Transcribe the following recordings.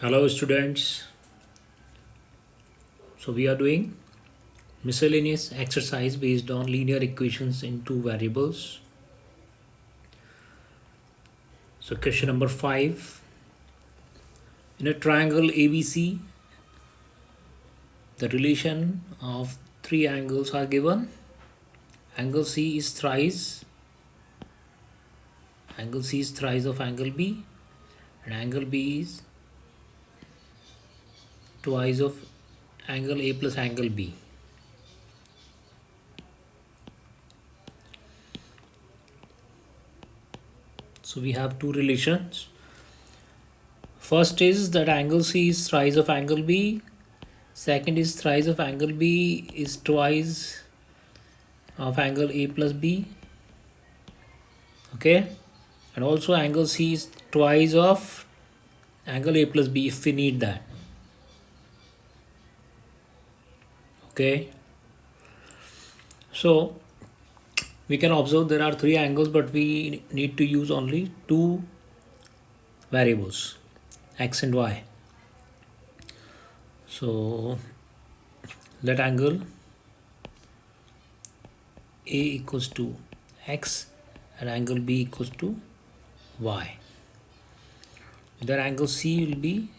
Hello students. So we are doing miscellaneous exercise based on linear equations in two variables. So question number 5. In a triangle ABC, the relation of three angles are given. Angle C is thrice of angle B, and angle B is twice of angle A plus angle B. So we have two relations. First is that angle C is thrice of angle B. Second is thrice of angle B is twice of angle A plus B. Okay, and also angle C is twice of angle A plus B if we need that. Okay, so we can observe there are three angles, but we need to use only two variables, x and y. So let angle A equals to x and angle B equals to y. Their angle C will be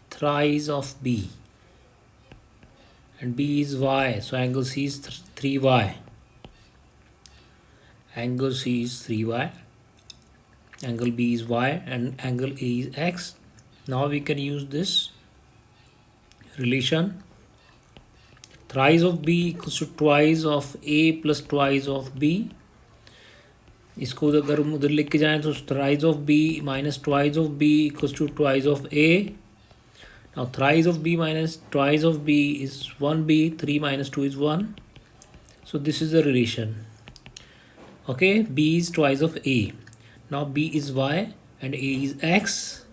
thrice of B, and B is y, so angle C is 3y. Angle C is 3y, angle B is y, and angle A is x. Now we can use this relation. Thrice of B equals to twice of A plus twice of B. इसको अगर हम उधर लिख के जाएं तो thrice of B minus twice of B equals to twice of A. Now thrice of B minus twice of B is 1B, 3 minus 2 is 1. So this is the relation. Okay, B is twice of A. Now B is y and A is x.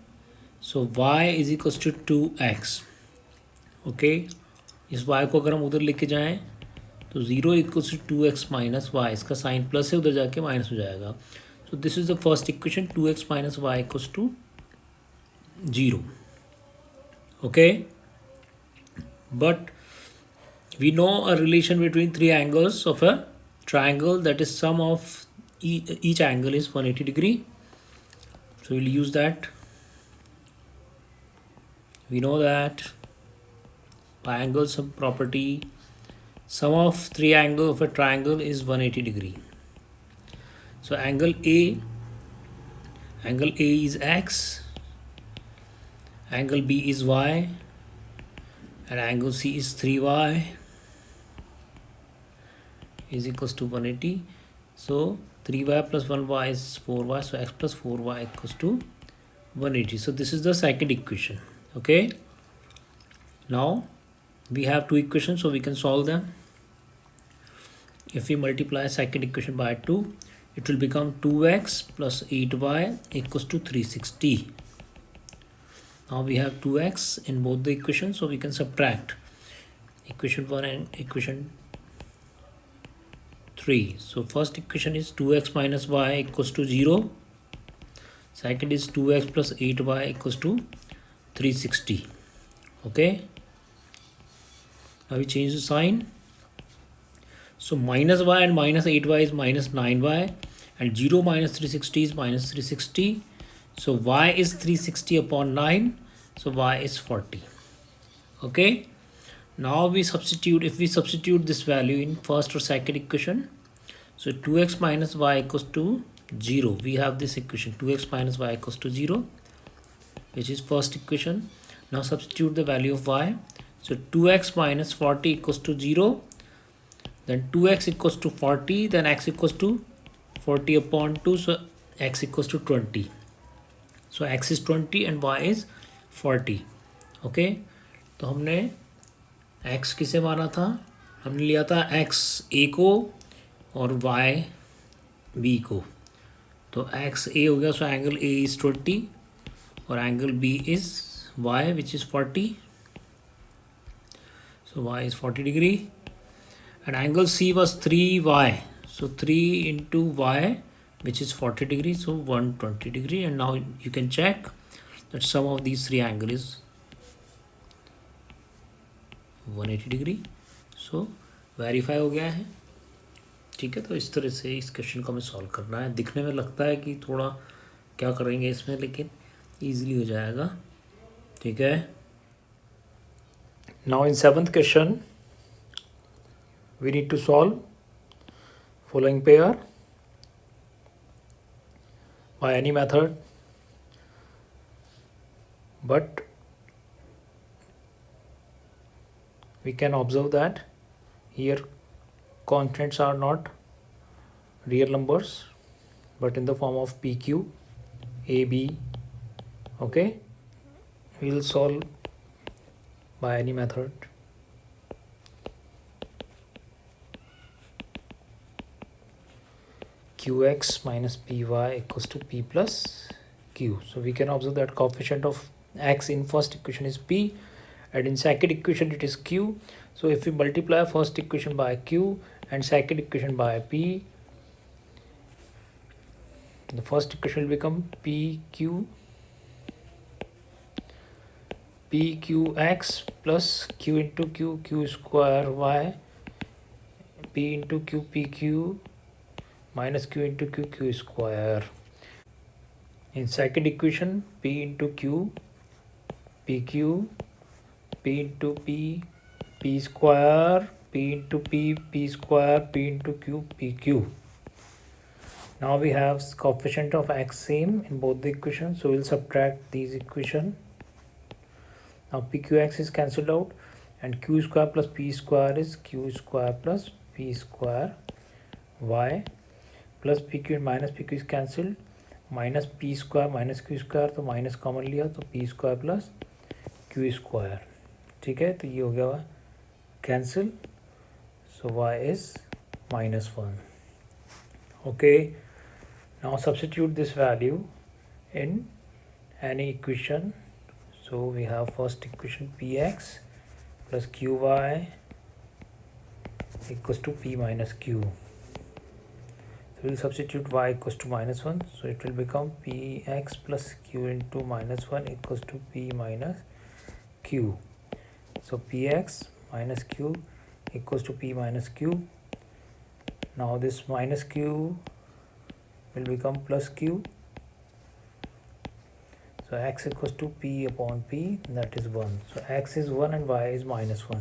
So y is equals to 2x. Okay, इस y को अगर हम उधर लिख के जाएं तो 0 equals to 2x minus Y. इसका साइन प्लस है, उधर जाके माइनस हो जाएगा. So this is the first equation, 2x minus Y equals to 0. Okay, but we know a relation between three angles of a triangle, that is sum of each angle is 180 degree. So we'll use that. We know that by angle sum property, sum of three angles of a triangle is 180 degree. So angle A is x, angle B is y, and angle C is 3y is equals to 180. So 3y plus 1y is 4y. So x plus 4y equals to 180. So this is the second equation. Okay, now we have two equations, so we can solve them. If we multiply second equation by 2, it will become 2x plus 8y equals to 360. Now we have 2x in both the equations, so we can subtract equation 1 and equation 3. So first equation is 2x minus y equals to 0. Second is 2x plus 8y equals to 360. Okay, now we change the sign. So minus y and minus 8y is minus 9y, and 0 minus 360 is minus 360. So y is 360 upon 9, so y is 40. Okay, now we substitute, if we substitute this value in first or second equation, so 2x minus y equals to 0. We have this equation, 2x minus y equals to 0, which is first equation. Now substitute the value of y. So 2x minus 40 equals to 0. Then 2x equals to 40, then x equals to 40 upon 2, so x equals to 20. So x is 20 and y is 40. Okay, तो हमने x किसे माना था? हमने लिया था x a को और y b को. तो x a हो गया, so angle a is 20 और angle b is y, which is 40. So y is 40 degree. And angle C was 3y, so 3 into y, which is 40 degree, so 120 degree. And now you can check that sum of these three angles is 180 degree. So verify हो गया है। ठीक है, तो इस तरह से इस क्वेश्चन को हमें सॉल्व करना है। दिखने में लगता है कि थोड़ा क्या करेंगे इसमें, लेकिन ईजिली हो जाएगा। ठीक है, now in 7th question we need to solve following pair by any method, but we can observe that here constants are not real numbers but in the form of PQ, AB. Okay, we will solve by any method. Qx minus Py equals to P plus Q. So we can observe that coefficient of x in first equation is P and in second equation it is Q. So if we multiply first equation by Q and second equation by P, the first equation will become PQX plus Q into Q square Y, P into Q PQ minus Q into Q square. In second equation, P into Q PQ, P into P square, P into P square, P into Q PQ. Now we have coefficient of x same in both the equations, so we'll subtract these equations. Now PQX is cancelled out and Q square plus P square is Q square plus P square Y plus PQ and minus PQ is cancelled, minus P square minus Q square, तो minus common लिया तो P square plus Q square. ठीक है, तो ये हो गया cancel, so Y is -1. Okay, now substitute this value in any equation. So we have first equation Px plus Qy equals to P minus Q. So we'll substitute y equals to -1. So it will become Px plus Q into -1 equals to P minus Q. So Px minus Q equals to P minus Q. Now this minus Q will become plus Q. So x equals to P upon P, that is 1. So x is 1 and y is -1.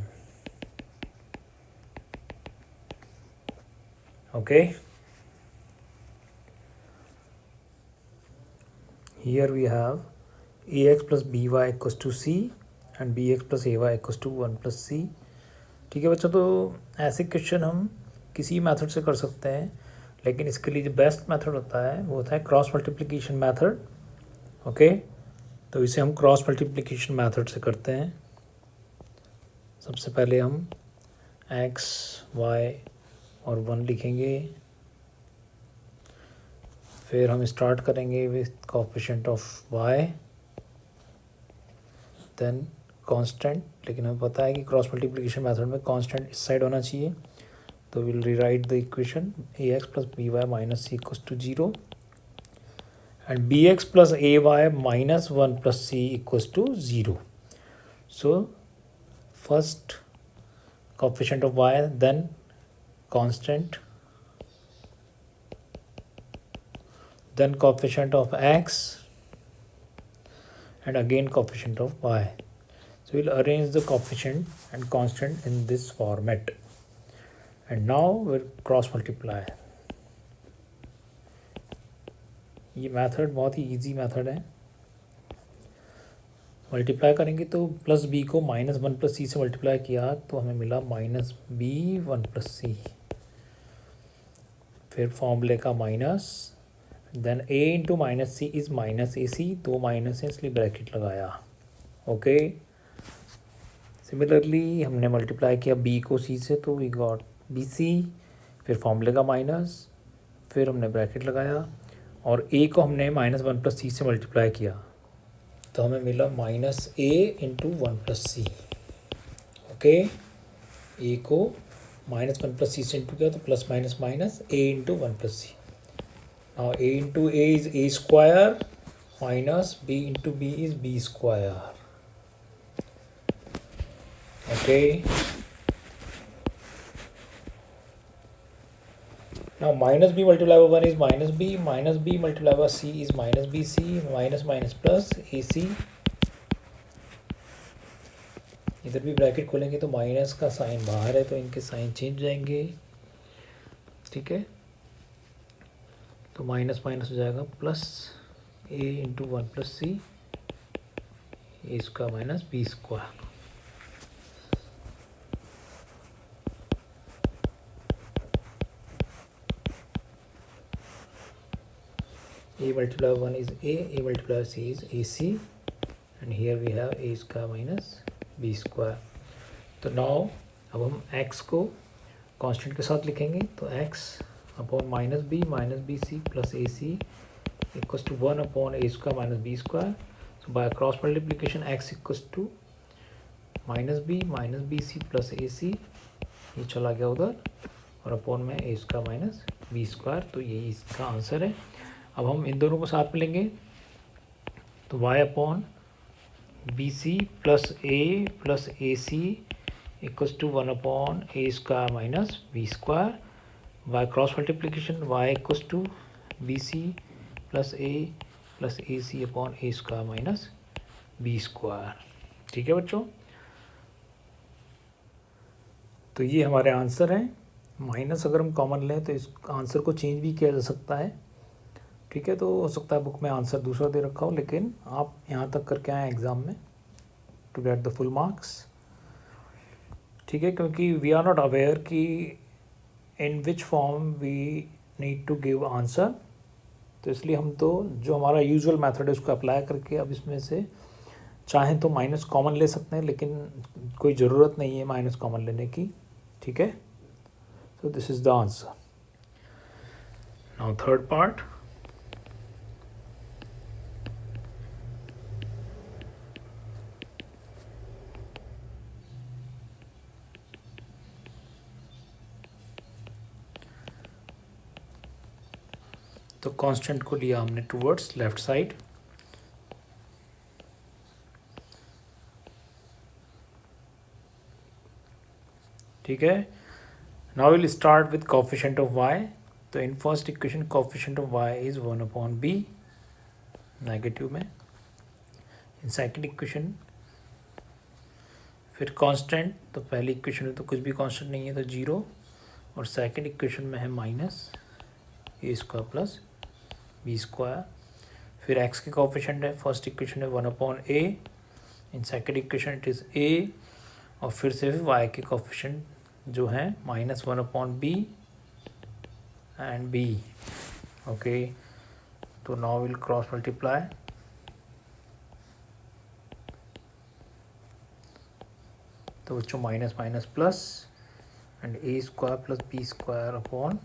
Okay. Here we have ax plus by equals to c and bx plus ay equals to 1 plus c. ठीक है बच्चों, तो ऐसे question हम किसी method से कर सकते हैं, लेकिन इसके लिए जो बेस्ट मेथड होता है वो होता है क्रॉस मल्टीप्लिकेशन मेथड. ओके, तो इसे हम क्रॉस मल्टीप्लिकेशन मेथड से करते हैं. सबसे पहले हम x, y और 1 लिखेंगे, फिर हम स्टार्ट करेंगे with coefficient of y, then constant. लेकिन हमें पता है कि क्रॉस मल्टीप्लिकेशन मेथड में कांस्टेंट इस साइड होना चाहिए, तो will rewrite the equation ax plus by minus c equals to 0 and bx plus ay minus 1 plus c equals to 0. So first coefficient of y, then constant, then coefficient of x and again coefficient of y. So we'll arrange the coefficient and constant in this format, and now we'll cross multiply. ये method बहुत ही easy method है. Multiply करेंगे तो plus B को -1 plus C से multiply किया तो हमें मिला -b 1 प्लस सी. फिर फॉर्मूले का minus, then a into minus C is minus A C, दो माइनस है इसलिए ब्रैकेट लगाया. ओके, सिमिलरली हमने मल्टीप्लाई किया b को c से तो वी गॉट बी सी, फिर फॉर्मूले का माइनस, फिर हमने ब्रैकेट लगाया और a को हमने -1 प्लस सी से मल्टीप्लाई किया तो हमें मिला -a into 1 plus C. Okay, a को -1 प्लस सी से इंटू किया तो plus minus minus a into 1 plus C. Now a into a is a square minus b into b is b square. Okay. Now minus b multiplied by 1 is minus b multiplied by c is minus bc, minus minus plus ac. इधर भी bracket खोलेंगे तो minus का sign बाहर है तो इनके sign change जाएंगे, ठीक है। तो माइनस माइनस हो जाएगा plus a into 1 plus C A square minus B square. a multiplied by 1 is a multiplied by c is ac, and here we have a square minus b square. तो now अब हम x को constant के साथ लिखेंगे तो x upon minus B C plus A C equals to 1 upon A square minus B square. So by cross multiplication x equals to minus B C plus A C, ये चला गया उधर, और अपॉन में A square minus B square. तो ये इसका answer है। अब हम इन दोनों को साथ में लेंगे तो y upon B C plus A C equals to 1 upon A square minus B square. By cross multiplication y equals to B C plus A C upon A square minus B square. ठीक है बच्चों, तो ये हमारे answer हैं। Minus अगर हम common लें तो इस आंसर को चेंज भी किया जा सकता है, ठीक है। तो हो सकता है बुक में आंसर दूसरा दे रखा हो, लेकिन आप यहाँ तक करके आए एग्ज़ाम में to get the full marks, ठीक है। क्योंकि वी आर नॉट अवेयर कि in which form we need to give answer, तो इसलिए हम तो जो हमारा यूजुअल मेथड है उसको अप्लाई करके अब इसमें से चाहें तो माइनस कॉमन ले सकते हैं, लेकिन कोई ज़रूरत नहीं है माइनस कॉमन लेने की, ठीक है। So this is the answer. Now third part. तो कांस्टेंट को लिया हमने टूवर्ड्स लेफ्ट साइड, ठीक है। Now will start with coefficient of y। तो in first equation coefficient of y is 1 upon b negative में। इन सेकंड इक्वेशन फिर constant, तो पहली इक्वेशन में तो कुछ भी कांस्टेंट नहीं है तो 0, और सेकंड इक्वेशन में है minus A square plus B square. फिर x के कोफिशिएंट है, फर्स्ट इक्वेशन है 1 upon a, in second equation it is a, और फिर से y के कोफिशिएंट जो है minus 1 upon B and B, okay. तो नाउ विल क्रॉस मल्टीप्लाई, तो बच्चों minus minus plus and A square plus B square upon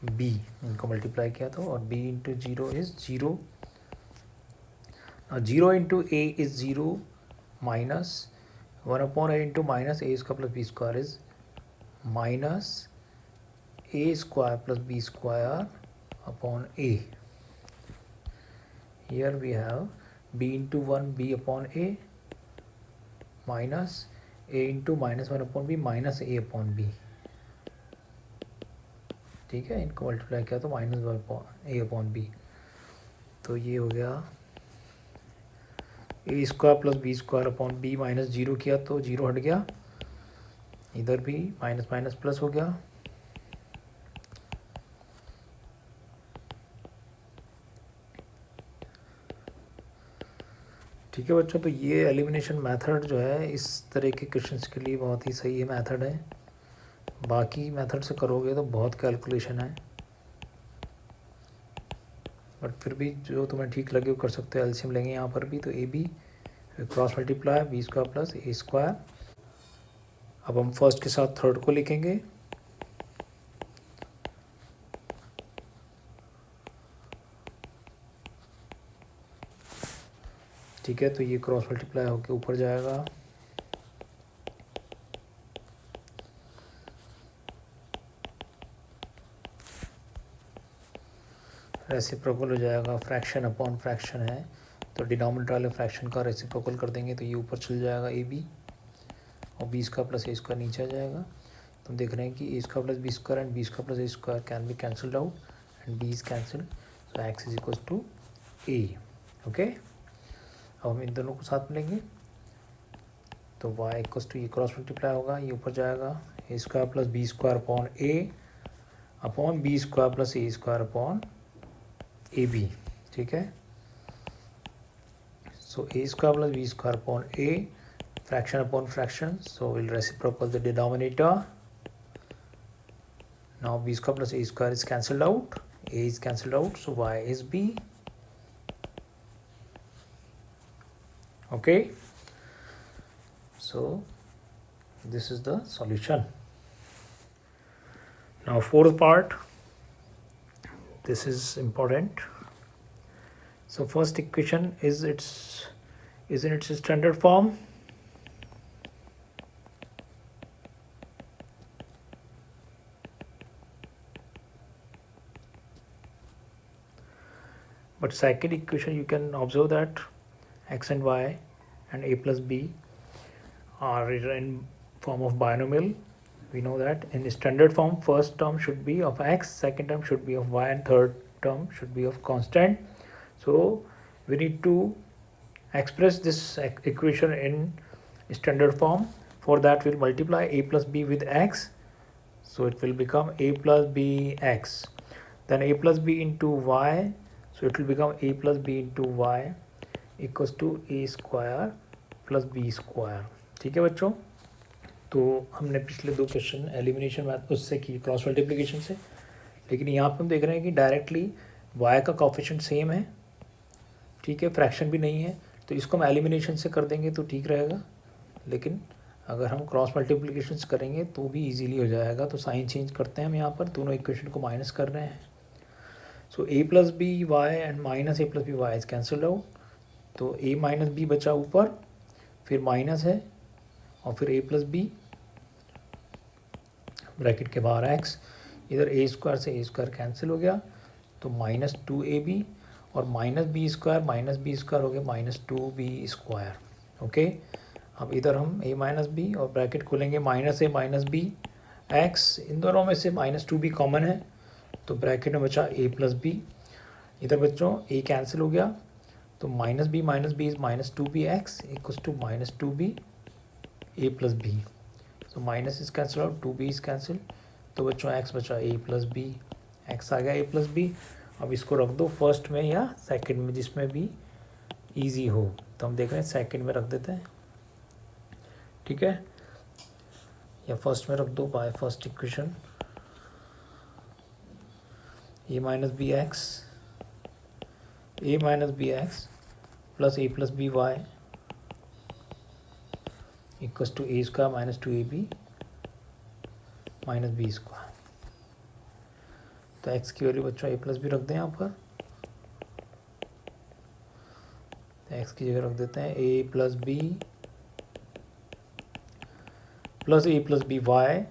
B, इनको मल्टीप्लाई किया था, और b into 0 is 0, 0 into A is 0, minus 1 upon A into minus A square plus B square is minus A square plus B square upon A. Here we have b into 1 b upon A minus a into minus 1 upon B minus a upon B, ठीक है। इनको multiply किया तो minus a upon B, तो ये हो गया A square plus B square upon B, minus 0 किया तो 0 हट गया, इधर भी माइनस माइनस प्लस हो गया, ठीक है बच्चों। तो ये एलिमिनेशन मेथड जो है इस तरह के क्वेश्चंस के लिए बहुत ही सही है मेथड है। बाकी मेथड से करोगे तो बहुत कैलकुलेशन है, बट फिर भी जो तुम्हें ठीक लगे वो कर सकते हो। एलसीएम लेंगे यहाँ पर भी, तो A B cross multiply B square plus A square. अब हम फर्स्ट के साथ थर्ड को लिखेंगे, ठीक है। तो ये क्रॉस मल्टीप्लाई होकर ऊपर जाएगा, रेसिप्रोकल हो जाएगा, फ्रैक्शन अपॉन फ्रैक्शन है तो डिनोमिनेटर वाले फ्रैक्शन का रेसिप्रोकल कर देंगे तो ये ऊपर चल जाएगा ए बी, और B square plus A square नीचे आ जाएगा। तो हम देख रहे हैं कि A square plus B square and B square plus A square can be cancelled out and B is cancelled, so X is equal to A. Okay, अब हम इन दोनों को साथ मिलेंगे तो वाई इक्वल टू ये क्रॉस मल्टीप्लाई होगा, ये ऊपर जाएगा A square plus B square upon B square plus A square upon A B. ठीक है, so a square plus b square upon a, fraction upon fraction, so we'll reciprocal the denominator. Now b square plus a square is cancelled out, a is cancelled out, so y is b. Okay, so this is the solution. Now fourth part, this is important. So first equation is in its standard form. But second equation you can observe that x and y and a plus b are in form of binomial. We know that in standard form first term should be of x, second term should be of y, and third term should be of constant. So we need to express this equation in standard form. For that we'll multiply a plus b with x, so it will become a plus b x, then a plus b into y, so it will become a plus b into y equals to a square plus b square. ठीक है बच्चों, तो हमने पिछले दो question elimination math उससे की cross multiplication से, लेकिन यहाँ पे हम देख रहे हैं कि डायरेक्टली y का कोफिशिएंट सेम है, ठीक है, फ्रैक्शन भी नहीं है, तो इसको हम एलिमिनेशन से कर देंगे तो ठीक रहेगा, लेकिन अगर हम क्रॉस मल्टीप्लिकेशन करेंगे तो भी इजीली हो जाएगा। तो साइन चेंज करते हैं हम, यहाँ पर दोनों इक्वेशन को माइनस कर रहे हैं, so a plus B Y and minus a plus B Y is cancelled out, तो a माइनस बी बचा ऊपर, फिर माइनस है और फिर a प्लस बी ब्रैकेट के बाहर x, इधर a स्क्वायर से a स्क्वायर कैंसिल हो गया, तो माइनस 2ab और माइनस बी स्क्वायर हो गया माइनस 2b स्क्वायर। ओके, अब इधर हम a माइनस बी और ब्रैकेट खोलेंगे minus a minus B x, इन दोनों में से माइनस 2b कॉमन है, तो ब्रैकेट में बचा a प्लस बी, इधर बच्चों a कैंसिल हो गया, तो minus B is minus 2b x equals to minus 2b a plus B, so minus is cancel out, 2b is cancel, तो बच्चों x बचा a प्लस बी, x आ गया a प्लस बी। अब इसको रख दो फर्स्ट में या सेकंड में, जिसमें भी इजी हो, तो हम देख रहे हैं सेकंड में रख देते हैं, ठीक है, या फर्स्ट में रख दो by first equation, a minus B X plus a plus B Y equals to a square minus 2ab minus B square, तो x की वैल्यू बच्चों a प्लस बी रख दें यहाँ पर, तो x की जगह रख देते हैं a plus B Y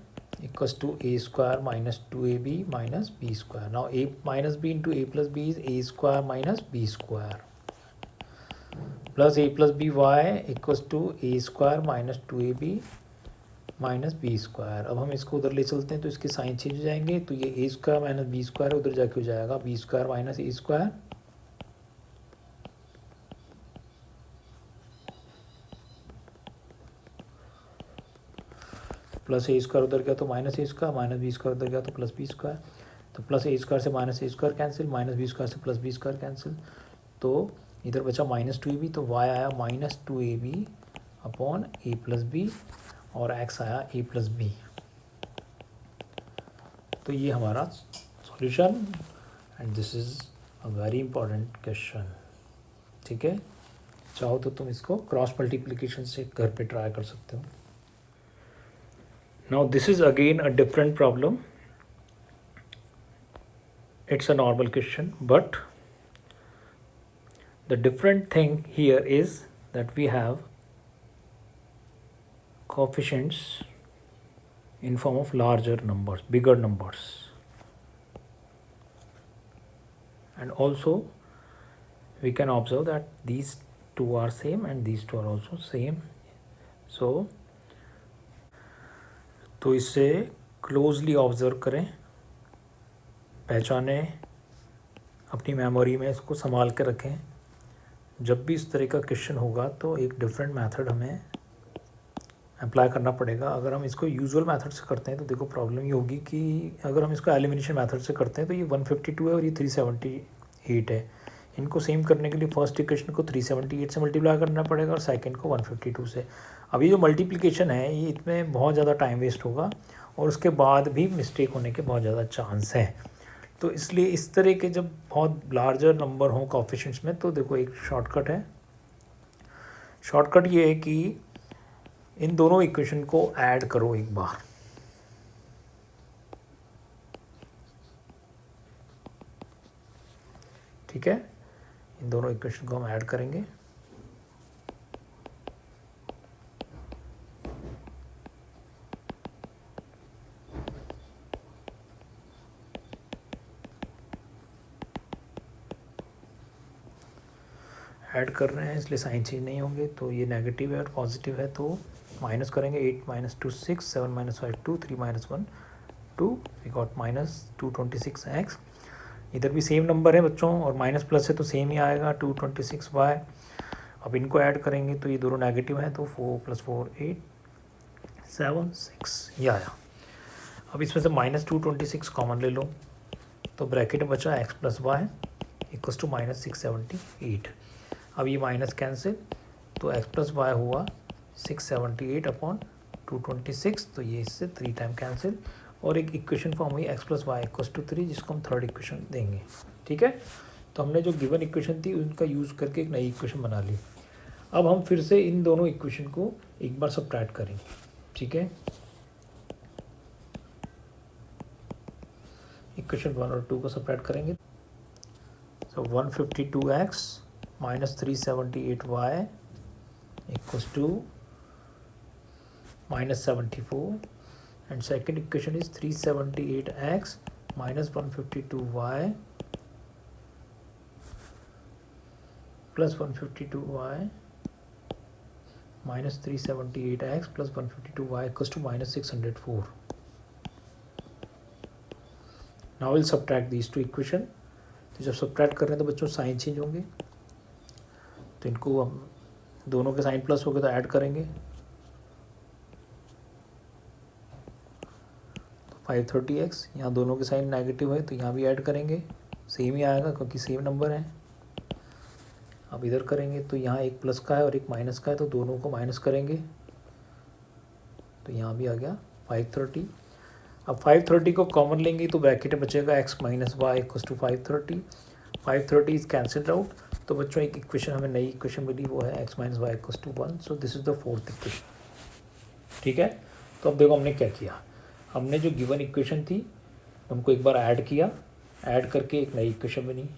equals to a square minus 2ab minus B square. Now a minus B into a plus B is a square minus B square plus a plus B Y equals to a square minus 2ab minus B square. अब हम इसको उधर ले चलते हैं तो इसके sign change हो जाएंगे, तो ये a square minus B square उधर जाके हो जाएगा B square minus A square, plus A square उधर गया तो minus A square, minus B square उधर गया तो प्लस बी स्क्वायर, तो प्लस ए स्क्वायर से minus A square cancel, minus B square से प्लस बी स्क्वायर कैंसिल, तो इधर बचा माइनस 2ab, तो y आया minus 2ab upon A plus B और x आया a प्लस बी। तो ये हमारा solution and this is a very important question, ठीक है, चाहो तो तुम इसको क्रॉस मल्टीप्लिकेशन से घर पे ट्राई कर सकते हो। Now this is again a different problem, it's a normal question, but the different thing here is that we have coefficients in form of larger numbers, bigger numbers, and also we can observe that these two are same and these two are also same, so तो इससे closely observe करें, पहचानें, अपनी memory में इसको संभाल के रखें। जब भी इस तरह का क्वेश्चन होगा तो एक डिफरेंट मेथड हमें अप्लाई करना पड़ेगा। अगर हम इसको यूजुअल मेथड से करते हैं तो देखो प्रॉब्लम ये होगी कि अगर हम इसको एलिमिनेशन मेथड से करते हैं तो ये 152 है और ये 378 है। इनको सेम करने के लिए फर्स्ट इक्वेशन को 378 से मल्टीप्लाई करना पड़ेगा और सेकंड को 152 से। अभी जो मल्टीप्लिकेशन है ये इसमें बहुत ज़्यादा टाइम वेस्ट होगा और उसके बाद भी मिस्टेक होने के बहुत ज़्यादा चांस है। तो इसलिए इस तरह के जब बहुत लार्जर नंबर हों कोएफिशिएंट्स में तो देखो एक शॉर्टकट है। शॉर्टकट ये है कि इन दोनों इक्वेशन को ऐड करो एक बार। ठीक है, इन दोनों इक्वेशन को हम ऐड करेंगे। ऐड कर रहे हैं इसलिए साइन चेंज नहीं होंगे, तो ये नेगेटिव है और पॉजिटिव है तो माइनस करेंगे। 8 minus 2 6, 7 minus 5 2, 3 minus 1 2, we got minus 226x। इधर भी सेम नंबर है बच्चों और माइनस प्लस है तो सेम ही आएगा 226y। अब इनको ऐड करेंगे तो ये दोनों नेगेटिव हैं तो 4 + 4 8 7 6 ये आया। अब इसमें से माइनस 226 कॉमन ले लो तो ब्रैकेट में बचा x + y equals to minus 678। अब ये माइनस कैंसिल तो x + y हुआ 678 अपॉन 226, तो ये इससे 3 टाइम कैंसिल और एक इक्वेशन फॉर्म हुई x + y इक्वल्स टू 3 जिसको हम थर्ड इक्वेशन देंगे। ठीक है, तो हमने जो गिवन इक्वेशन थी उनका यूज़ करके एक नई इक्वेशन बना ली। अब हम फिर से इन दोनों इक्वेशन को एक बार सबट्रैक्ट करेंगे। ठीक है, इक्वेशन 1 और 2 को सबट्रैक्ट करेंगे। So 152x minus 378y equals to minus 74, and second equation is 378x minus 152y plus 152y minus 378x plus 152y equals to minus 604. Now we'll subtract these two equation। तो जब subtract कर रहे हैं तो बच्चों sign change होंगे, तो इनको हम दोनों के साइन प्लस हो गए तो ऐड करेंगे। तो 530x, यहाँ दोनों के साइन नेगेटिव है तो यहाँ भी ऐड करेंगे, सेम ही आएगा क्योंकि सेम नंबर है। अब इधर करेंगे तो यहाँ एक प्लस का है और एक माइनस का है तो दोनों को माइनस करेंगे तो यहाँ भी आ गया 530। अब 530 को कॉमन लेंगे तो ब्रैकेट में बचेगा x - y equals to 530। 530 is cancelled out, तो बच्चों एक इक्वेशन हमें नई इक्वेशन मिली, वो है x - y equals to 1। So this is the fourth equation. ठीक है, तो अब देखो हमने क्या किया। हमने जो गिवन इक्वेशन थी उनको एक बार ऐड किया, ऐड करके एक नई इक्वेशन बनी।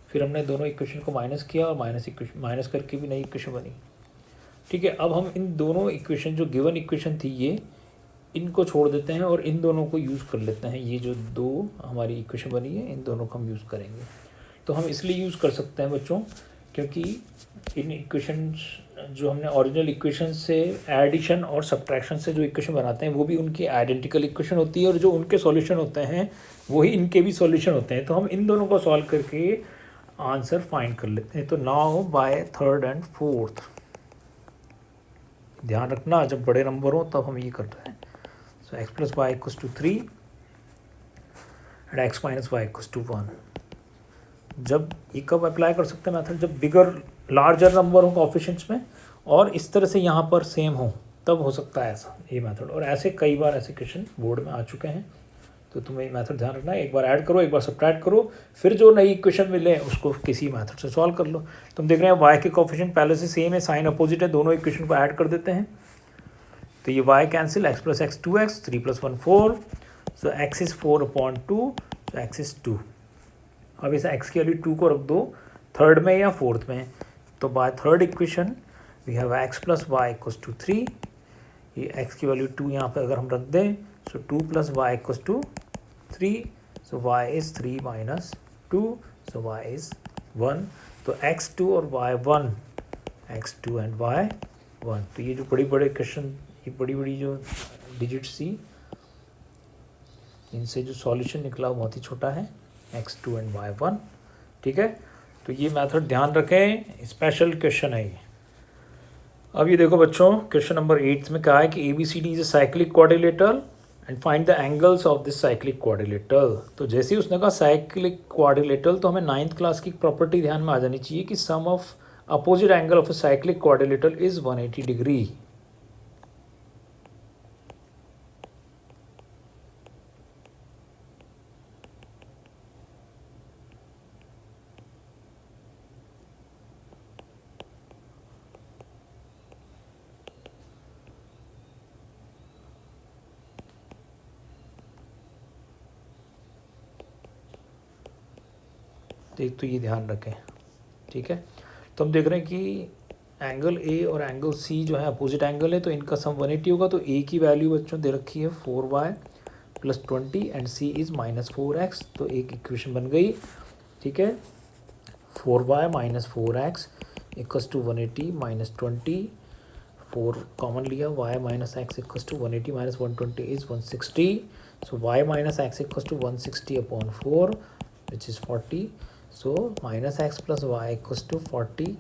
फिर हमने दोनों इक्वेशन को माइनस किया और माइनस करके भी नई इक्वेशन बनी। ठीक है, अब हम इन दोनों इक्वेशन जो गिवन इक्वेशन थी ये इनको छोड़ देते हैं और इन दोनों को यूज़ कर लेते हैं। ये जो दो हमारी इक्वेशन बनी है इन दोनों को हम यूज़ करेंगे। तो हम इसलिए यूज़ कर सकते हैं बच्चों क्योंकि इन इक्वेशन जो हमने ओरिजिनल इक्वेशन से एडिशन और सब्ट्रैक्शन से जो इक्वेशन बनाते हैं वो भी उनकी आइडेंटिकल इक्वेशन होती है और जो उनके सॉल्यूशन होते हैं वही इनके भी सॉल्यूशन होते हैं। तो हम इन दोनों को सॉल्व करके आंसर फाइंड कर लेते हैं। तो now by third and fourth, ध्यान रखना जब बड़े नंबर हो तब हम ये कर रहे हैं। So x plus y equals to 3 and x minus y equals to 1। जब ये कब अप्लाई कर सकते हैं मेथड, जब बिगर लार्जर नंबर हो कोएफिशिएंट्स में और इस तरह से यहाँ पर सेम हो तब हो सकता है ऐसा ये मेथड। और ऐसे कई बार ऐसे क्वेश्चन बोर्ड में आ चुके हैं, तो तुम्हें ये मेथड ध्यान रखना है। एक बार ऐड करो, एक बार सब्ट्रैक्ट करो, फिर जो नई इक्वेशन मिले उसको किसी मेथड से सॉल्व कर लो। तुम देख रहे हैं y के कोएफिशिएंट पहले से सेम है, साइन अपोजिट है, दोनों इक्वेशन को ऐड कर देते हैं तो ये y cancel, x + x 2x, 3 + 1 4, so x is 4/2, so x is 2। अब इस x की वैल्यू 2 को रख दो थर्ड में या फोर्थ में, तो by third equation we have x + y equals to 3। ये x की वैल्यू 2 यहाँ पे अगर हम रख दें so 2 + y equals to 3, so y is 3 - 2, so y is 1। तो x2 और y1, x2 एंड y1। तो ये जो बड़ी बड़े क्वेश्चन, ये बड़ी बड़ी जो डिजिट सी, इनसे जो सॉल्यूशन निकला बहुत ही छोटा है, x2 एंड y1। ठीक है, तो ये मेथड ध्यान रखें, स्पेशल क्वेश्चन है ये। अब ये देखो बच्चों, क्वेश्चन नंबर 8 में कहा है कि ABCD is a cyclic quadrilateral and find the angles of this cyclic quadrilateral. तो जैसे ही उसने कहा साइक्लिक क्वाड्रिलेटरल, तो हमें 9th क्लास की प्रॉपर्टी ध्यान में आ जानी चाहिए कि sum of opposite angle of a cyclic quadrilateral is 180 degree. तो ये ध्यान रखें। ठीक है, तो हम देख रहे हैं कि एंगल ए और एंगल सी जो है अपोजिट एंगल है, तो इनका सम 180 होगा। तो ए की वैल्यू बच्चों दे रखी है 4y + 20 and C is -4x। तो एक इक्वेशन बन गई। ठीक है, 4y - 4x = 180 - 20, 4 कॉमन लिया, y - x = 180 - 120 is 160। So y - x = 160/4 which is 40। So -x + y = 40,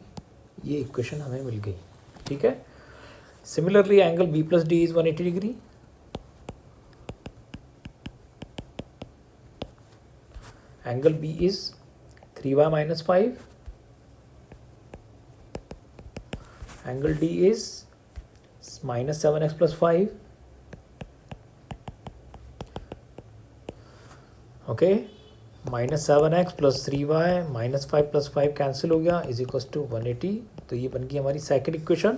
ये इक्वेशन हमें मिल गई। ठीक है, similarly angle B + D is 180 degree. Angle B is 3y - 5, angle D is -7x + 5। Okay, -7x + 3y -5 + 5 cancel हो गया, is equal to 180। तो ये बन गई हमारी सेकंड इक्वेशन।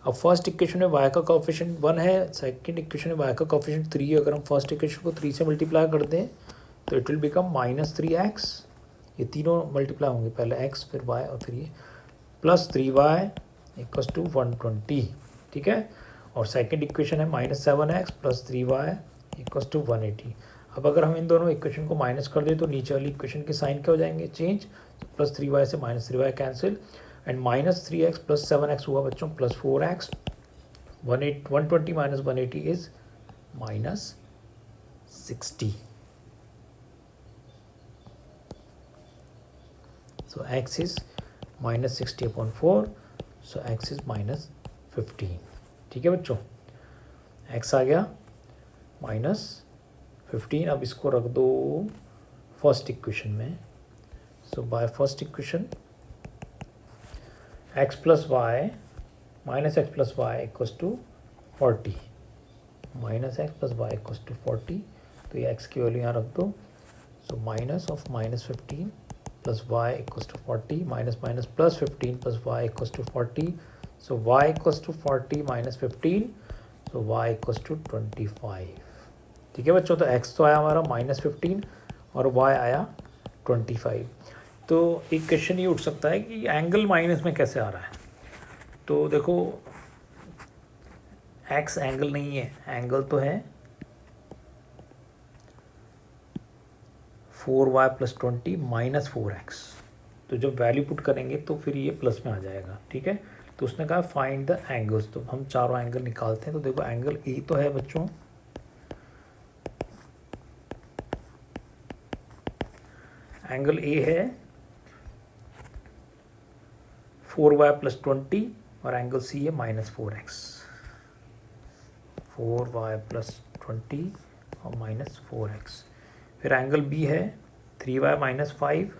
अब फर्स्ट इक्वेशन में y का कोफिशिएंट 1 है, सेकंड इक्वेशन में y का कोफिशिएंट 3 है। अगर हम फर्स्ट इक्वेशन को 3 से मल्टीप्लाई कर दें तो इट विल बिकम -3x। ये तीनों मल्टीप्लाई होंगे, पहले x फिर y और फिर ये + 3y = 120। ठीक है, और सेकंड इक्वेशन है -7x + 3y = 180। अब अगर हम इन दोनों इक्वेशन को माइनस कर दें तो नीचे वाली इक्वेशन के साइन क्या हो जाएंगे, चेंज। +3y से -3y cancel, and -3x + 7x हुआ बच्चों +4x। 120 - 180 is -60। So x is -60/4, so x is -15। ठीक है बच्चों, x आ गया -15। अब इसको रख दो फर्स्ट इक्वेशन में। So by first equation x + y -x + y = 40, -x + y = 40। तो ये x की वैल्यू यहाँ रख दो। So minus of -15 + y = 40, -, +15 + y = 40। So y = 40 - 15, so y = 25। ठीक है बच्चों, तो x तो आया हमारा -15 और y आया 25। तो एक क्वेश्चन ये उठ सकता है कि एंगल माइनस में कैसे आ रहा है। तो देखो, x एंगल नहीं है, एंगल तो है 4y + 20 - 4x। तो जब वैल्यू पुट करेंगे तो फिर ये प्लस में आ जाएगा। ठीक है, तो उसने कहा फाइंड द एंगल्स। तो हम चारों एंगल निकालते हैं। तो देखो, एंगल ए तो है बच्चों, एंगल ए है 4y + 20 और एंगल सी है -4x। 4y + 20 और -4x। फिर एंगल बी है 3y - 5,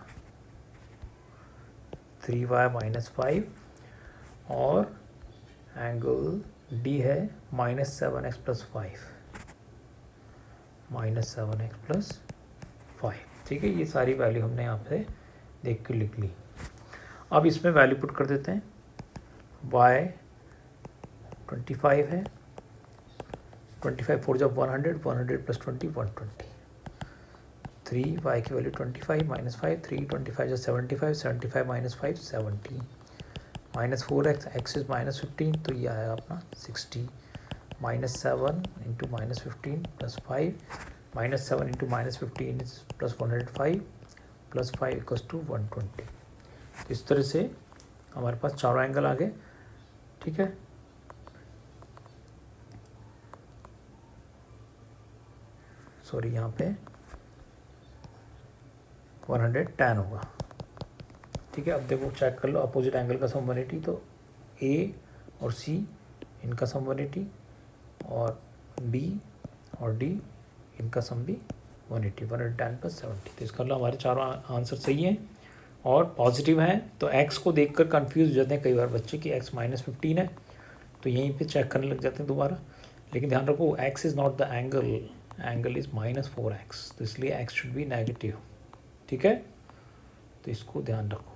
3y - 5 और एंगल डी है -7x + 5, -7x + 5। ठीक है, ये सारी वैल्यू हमने यहाँ पे देख के लिख ली। अब इसमें वैल्यू पुट कर देते हैं। y 25 है, 25 4 जब 100, 100 + 20 120। 3y की वैल्यू 25 - 5, 3 25 जो 75, 75 - 5 70, -4x, x इज -15, तो ये आया अपना 60। -7 × -15 + 5, -7 × -15 इज +105, +5 = 120। इस तरह से हमारे पास चारों एंगल आ गए। ठीक है, सॉरी यहाँ पे 110 होगा। ठीक है, अब देखो चेक कर लो अपोजिट एंगल का सम 180, तो ए और सी इनका सम 180 और बी और डी इनका सम भी 180, 110 + 70। तो इसका मतलब हमारे चारों आंसर सही हैं और पॉजिटिव हैं। तो एक्स को देखकर कंफ्यूज हो जाते हैं कई बार बच्चे कि एक्स -15 है, तो यहीं पे चेक करने लग जाते हैं दोबारा। लेकिन ध्यान रखो x is not the angle, angle is -4x, तो इसलिए एक्स शुड बी नेगेटिव। ठीक है, तो इसको ध्यान रखो।